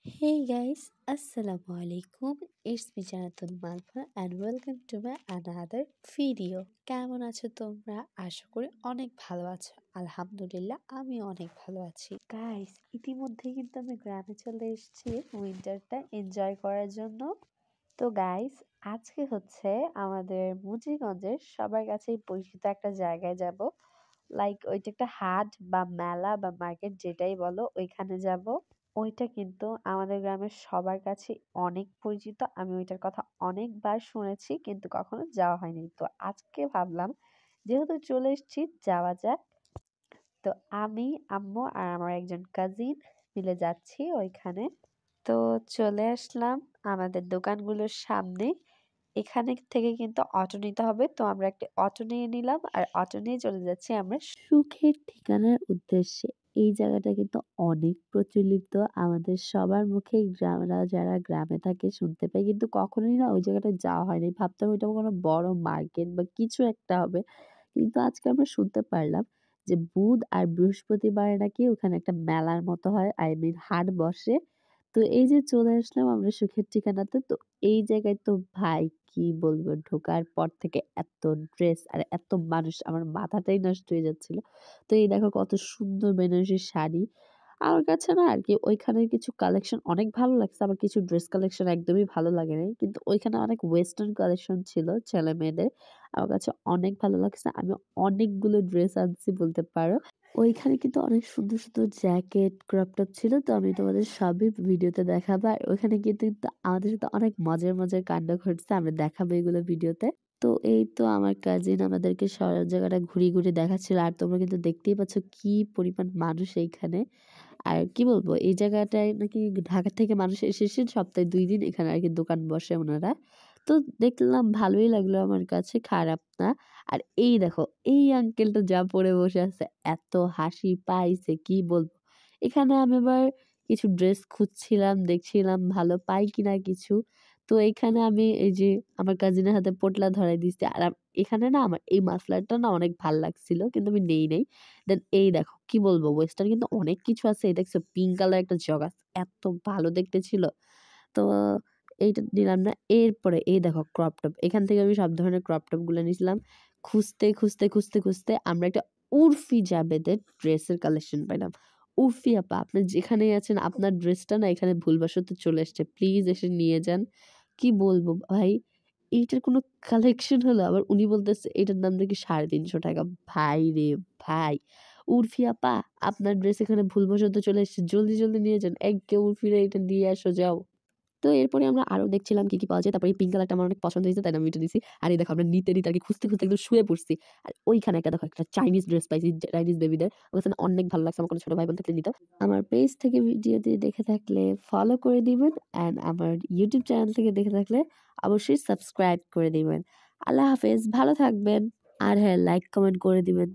Hey guys, Assalamu alaikum. It's me Janatul Malfa and welcome to my another video. কেমন আছো তোমরা? আশা করি অনেক ভালো আছো। আলহামদুলিল্লাহ আমি অনেক ভালো আছি। গাইস, ইতিমধ্যে কিন্তু আমি গ্রামে চলে এসেছি উইন্টারটা এনজয় করার জন্য। তো গাইস, আজকে হচ্ছে আমাদের মুন্সিগঞ্জের সবার কাছেই পরিচিত একটা জায়গায় যাব। লাইক ওইটা একটা হাট বা মেলা বা মার্কেট যেটাই বলো, ওইখানে যাব। ওইটা কিন্তু আমাদের গ্রামের সবার কাছে অনেক পরিচিত। আমি ওইটার কথা অনেকবার শুনেছি কিন্তু কখনো যাওয়া হয়নি। তো আজকে ভাবলাম যেহেতু চলে এসেছি যাওয়া যাক। তো আমি, আম্মু আর আমার একজন কাজিন মিলে যাচ্ছি ওইখানে। তো চলে আসলাম আমাদের দোকানগুলোর সামনে। এখানে থেকে কিন্তু অটো নিতে হবে, তো আমরা একটা অটো নিয়ে নিলাম আর অটো নিয়ে চলে যাচ্ছি আমরা সুখের ঠিকানার উদ্দেশ্যে। এই জায়গাটা কিন্তু অনেক প্রচলিত, আমাদের সবার মুখে গ্রামরা যারা গ্রামে থাকে শুনতে পাই, কিন্তু কখনোই না ওই জায়গাটা যাওয়া হয়নি। ভাবতাম ওইটা কোনো বড় মার্কেট বা কিছু একটা হবে, কিন্তু আজকে আমরা শুনতে পারলাম যে বুধ আর বৃহস্পতিবারে নাকি ওখানে একটা মেলার মতো হয়, আই মিন হাট বসে। তো এই যে চলে আসলাম আমরা সুখের ঠিকানাতে। তো এই জায়গায় তো ভাই কি বলবো, ঢোকার পর থেকে এত ড্রেস আর এত মানুষ, আমার মাথাটাই নষ্ট হয়ে যাচ্ছিল। তো এই দেখো কত সুন্দর বেনারসি শাড়ি। আমার কাছে না আর কি ওইখানের কিছু কালেকশন অনেক ভালো লাগছে, আবার কিছু ড্রেস কালেকশন একদমই ভালো লাগে নাই, কিন্তু ওইখানে অনেক ওয়েস্টার্ন কালেকশন ছিল ছেলে মেয়েদের। আমার কাছে অনেক ভালো লাগছে, আমি অনেকগুলো ড্রেস আনছি বলতে পারো। ওইখানে কিন্তু অনেক সুন্দর সুন্দর জ্যাকেট ক্রপ টপ ছিল, তো আমি তোমাদের সবই ভিডিওতে দেখাবো। আর ওইখানে কিন্তু আমাদের সাথে অনেক মজার মজার কাণ্ড ঘটছে, আমরা দেখাবো এগুলো ভিডিওতে। তো এই তো আমার কাজিন আমাদেরকে সব জায়গাটা ঘুরিয়ে ঘুরিয়ে দেখাচ্ছিল, আর তোমরা কিন্তু দেখতেই পাচ্ছ কি পরিমাণ মানুষ এইখানে। আর কি বলবো, এই জায়গাটায় নাকি ঢাকা থেকে মানুষ এসে সপ্তাহে 2 দিন এখানে আর কি দোকান বসে ওনারা। তো দেখলাম ভালোই লাগলো, আমার কাছে খারাপ না। আর এই দেখো এই আঙ্কেলটা যা পরে বসে আছে, এত হাসি পাইছে কি বলবো। এখানে আমি আবার কিছু ড্রেস খুঁজছিলাম, দেখছিলাম ভালো পাই কিনা কিছু। তো এখানে আমি এই যে আমার কাজিনের হাতে পোটলা ধরাই দিচ্ছি, আর এখানে না আমার এই মাফলারটা না অনেক ভাল লাগছিল কিন্তু আমি নেই নাই। দেন এই দেখো কি বলবো, ওয়েস্টার্ন কিন্তু অনেক কিছু আছে। এই দেখছো পিঙ্ক কালার একটা জগাস, এত ভালো দেখতে ছিল। তো এইটা নিলাম না। এরপরে এই দেখো ক্রপ টপ, এখান থেকে আমি সব ধরনের ক্রপ টপ গুলো নিয়েছিলাম। খুঁজতে খুঁজতে খুঁজতে খুঁজতে আমরা একটা উর্ফি জাবেদের ড্রেসের কালেকশন পাইলাম। উর্ফি আপা, আপনি যেখানেই আছেন আপনার ড্রেসটা না এখানে ভুলবশত চলে এসছে, প্লিজ এসে নিয়ে যান। কি বলবো ভাই, এইটার কোনো কালেকশন হলো, আবার উনি বলতেছে এটার দাম নাকি 350 টাকা। ভাই রে ভাই, উর্ফি আপা আপনার ড্রেস এখানে ভুলবশত চলে এসেছে, জলদি জলদি নিয়ে যান, এক কেউ উর্ফিরে এটা দিয়ে আসো যাও। তো এরপরে আমরা আরো দেখছিলাম কি কি পাওয়া যায়। তারপরে এই পিঙ্ক কালারটা আমার অনেক পছন্দ হয়েছে, তাই আমি এটা নিছি। আর এই দেখো আমরা নিতে নিতে আর কি খুঁজতে খুঁজতে একদম শুয়ে পড়ছি। আর ওইখানে একটা দেখো একটা চাইনিজ ড্রেস পাইছি, চাইনিজ বেবিদের। ওখানে অনেক ভালো লাগছে, আমার কোনো ছোট ভাই বোন থাকলে নিত। আমার পেজ থেকে ভিডিওটি দেখে থাকলে ফলো করে দিবেন, অ্যান্ড আমার ইউটিউব চ্যানেল থেকে দেখে থাকলে অবশ্যই সাবস্ক্রাইব করে দিবেন। আল্লাহ হাফেজ, ভালো থাকবেন। আর হ্যাঁ, লাইক কমেন্ট করে দিবেন।